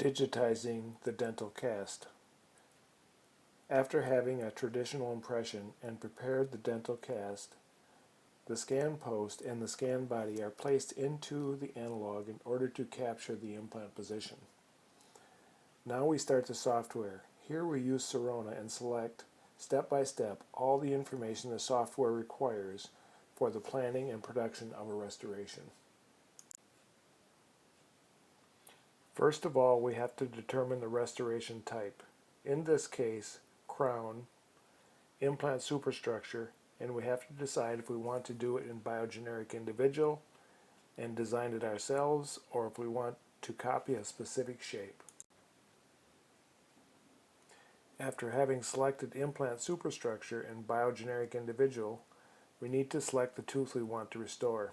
Digitizing the dental cast. After having a traditional impression and prepared the dental cast, the scan post and the scan body are placed into the analog in order to capture the implant position. Now we start the software. Here we use Sirona and select, step by step, all the information the software requires for the planning and production of a restoration. First of all, we have to determine the restoration type. In this case, crown, implant superstructure, and we have to decide if we want to do it in biogeneric individual and design it ourselves, or if we want to copy a specific shape. After having selected implant superstructure and biogeneric individual, we need to select the tooth we want to restore.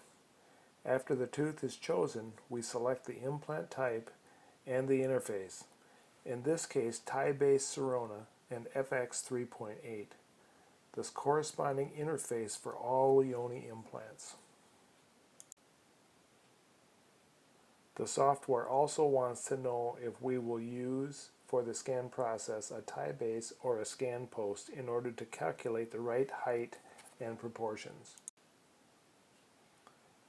After the tooth is chosen, we select the implant type and the interface. In this case, tie-based Sirona and FX 3.8, the corresponding interface for all Leone implants. The software also wants to know if we will use for the scan process a tie base or a scan post in order to calculate the right height and proportions.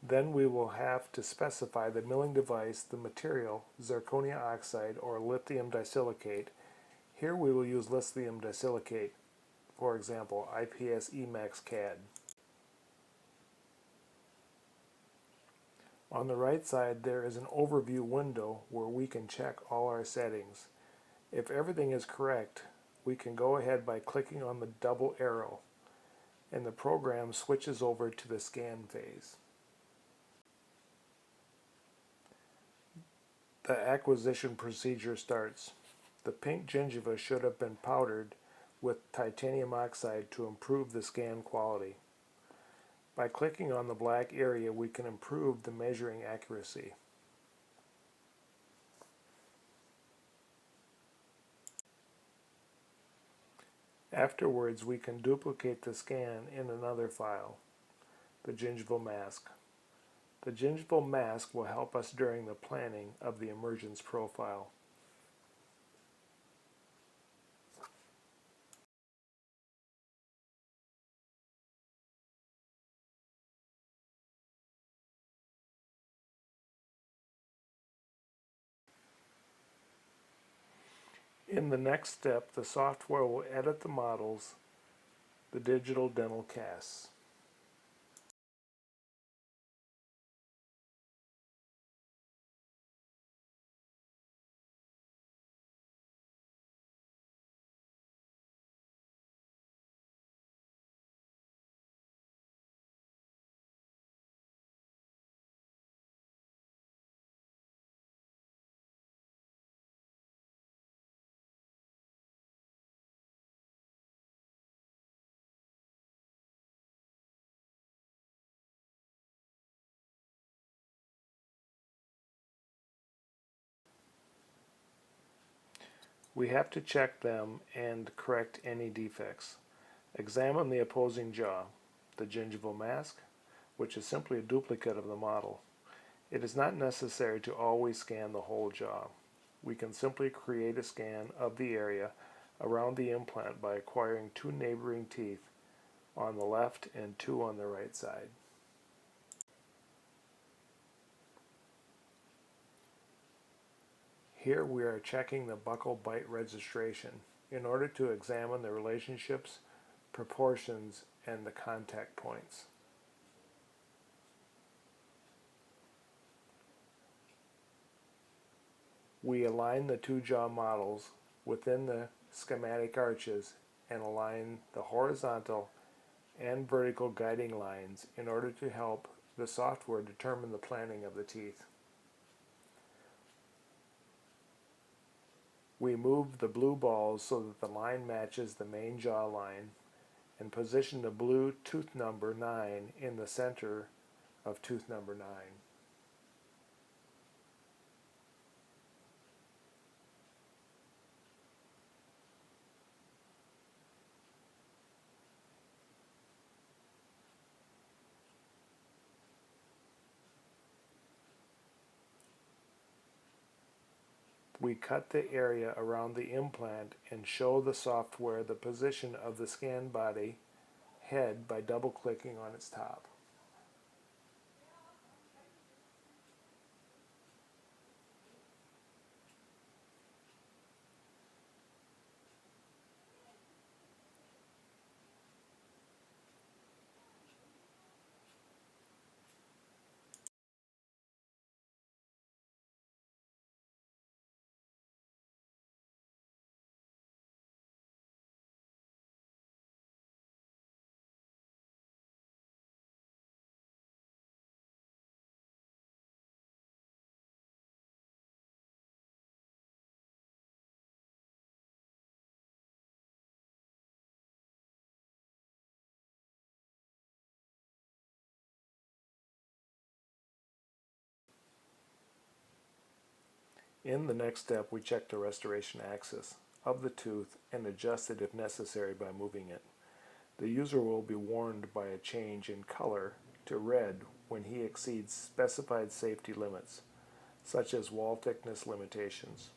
Then we will have to specify the milling device, the material, zirconia oxide or lithium disilicate. Here we will use lithium disilicate, for example, IPS Emax CAD. On the right side there is an overview window where we can check all our settings. If everything is correct, we can go ahead by clicking on the double arrow, and the program switches over to the scan phase. The acquisition procedure starts. The pink gingiva should have been powdered with titanium oxide to improve the scan quality. By clicking on the black area, we can improve the measuring accuracy. Afterwards, we can duplicate the scan in another file, the gingival mask. The gingival mask will help us during the planning of the emergence profile. In the next step, the software will edit the models, the digital dental casts. We have to check them and correct any defects. Examine the opposing jaw, the gingival mask, which is simply a duplicate of the model. It is not necessary to always scan the whole jaw. We can simply create a scan of the area around the implant by acquiring two neighboring teeth on the left and two on the right side. Here we are checking the buccal bite registration in order to examine the relationships, proportions, and the contact points. We align the two jaw models within the schematic arches and align the horizontal and vertical guiding lines in order to help the software determine the planning of the teeth. We move the blue balls so that the line matches the main jaw line and position the blue tooth number 9 in the center of tooth number 9. We cut the area around the implant and show the software the position of the scan body head by double-clicking on its top. In the next step, we check the restoration axis of the tooth and adjust it if necessary by moving it. The user will be warned by a change in color to red when he exceeds specified safety limits, such as wall thickness limitations.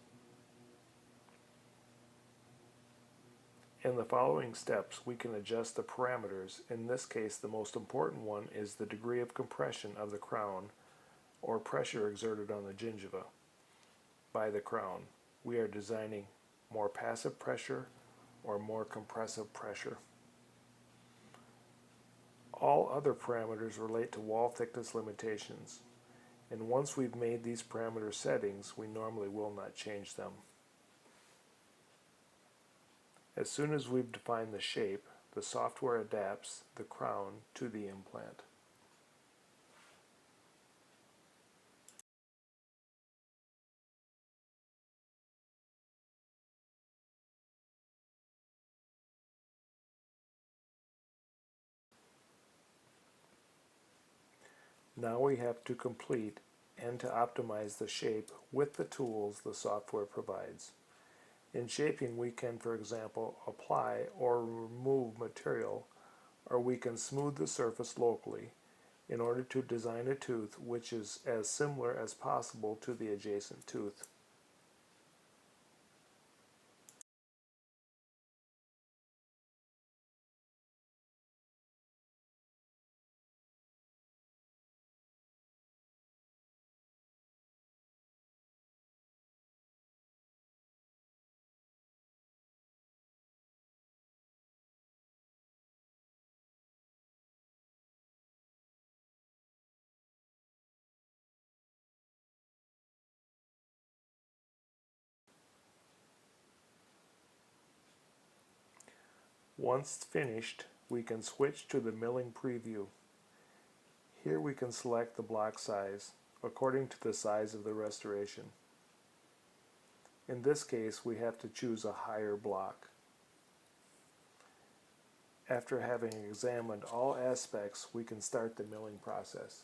In the following steps, we can adjust the parameters. In this case, the most important one is the degree of compression of the crown or pressure exerted on the gingiva by the crown. We are designing more passive pressure or more compressive pressure. All other parameters relate to wall thickness limitations, and once we've made these parameter settings, we normally will not change them. As soon as we've defined the shape, the software adapts the crown to the implant. Now we have to complete and to optimize the shape with the tools the software provides. In shaping, we can, for example, apply or remove material, or we can smooth the surface locally in order to design a tooth which is as similar as possible to the adjacent tooth. Once finished, we can switch to the milling preview. Here we can select the block size according to the size of the restoration. In this case, we have to choose a higher block. After having examined all aspects, we can start the milling process.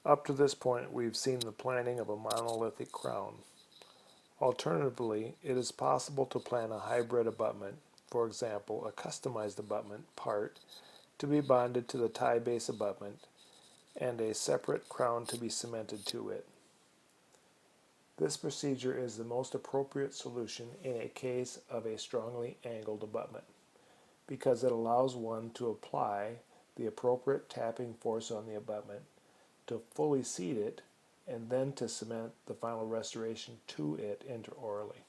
Up to this point, we've seen the planning of a monolithic crown. Alternatively, it is possible to plan a hybrid abutment, for example, a customized abutment part to be bonded to the tie base abutment and a separate crown to be cemented to it. This procedure is the most appropriate solution in a case of a strongly angled abutment because it allows one to apply the appropriate tapping force on the abutment to fully seat it and then to cement the final restoration to it intraorally.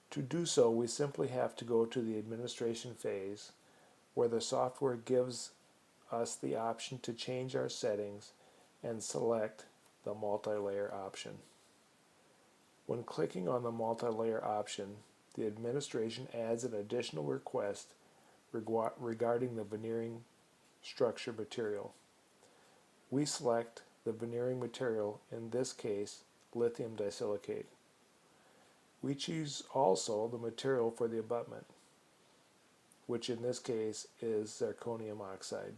To do so, we simply have to go to the administration phase where the software gives us the option to change our settings and select the multi-layer option. When clicking on the multi-layer option, the administration adds an additional request regarding the veneering structure material. We select the veneering material, in this case, lithium disilicate. We choose also the material for the abutment, which in this case is zirconium oxide.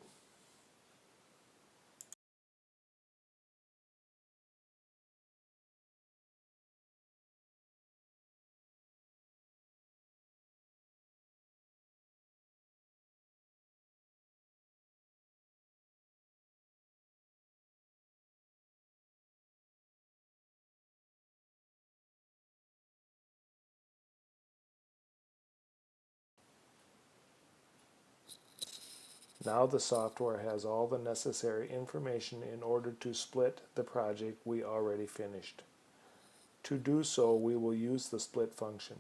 Now the software has all the necessary information in order to split the project we already finished. To do so, we will use the split function.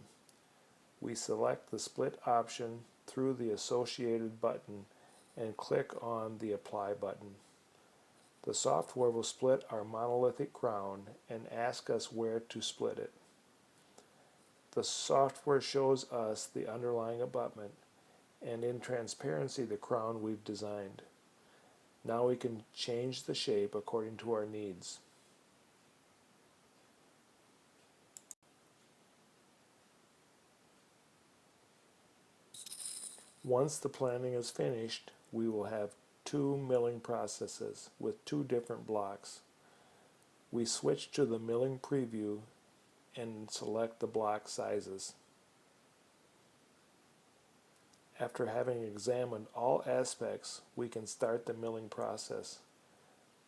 We select the split option through the associated button and click on the Apply button. The software will split our monolithic crown and ask us where to split it. The software shows us the underlying abutment and in transparency the crown we've designed. Now we can change the shape according to our needs. Once the planning is finished, we will have two milling processes with two different blocks. We switch to the milling preview and select the block sizes. After having examined all aspects, we can start the milling process.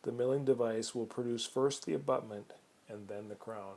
The milling device will produce first the abutment and then the crown.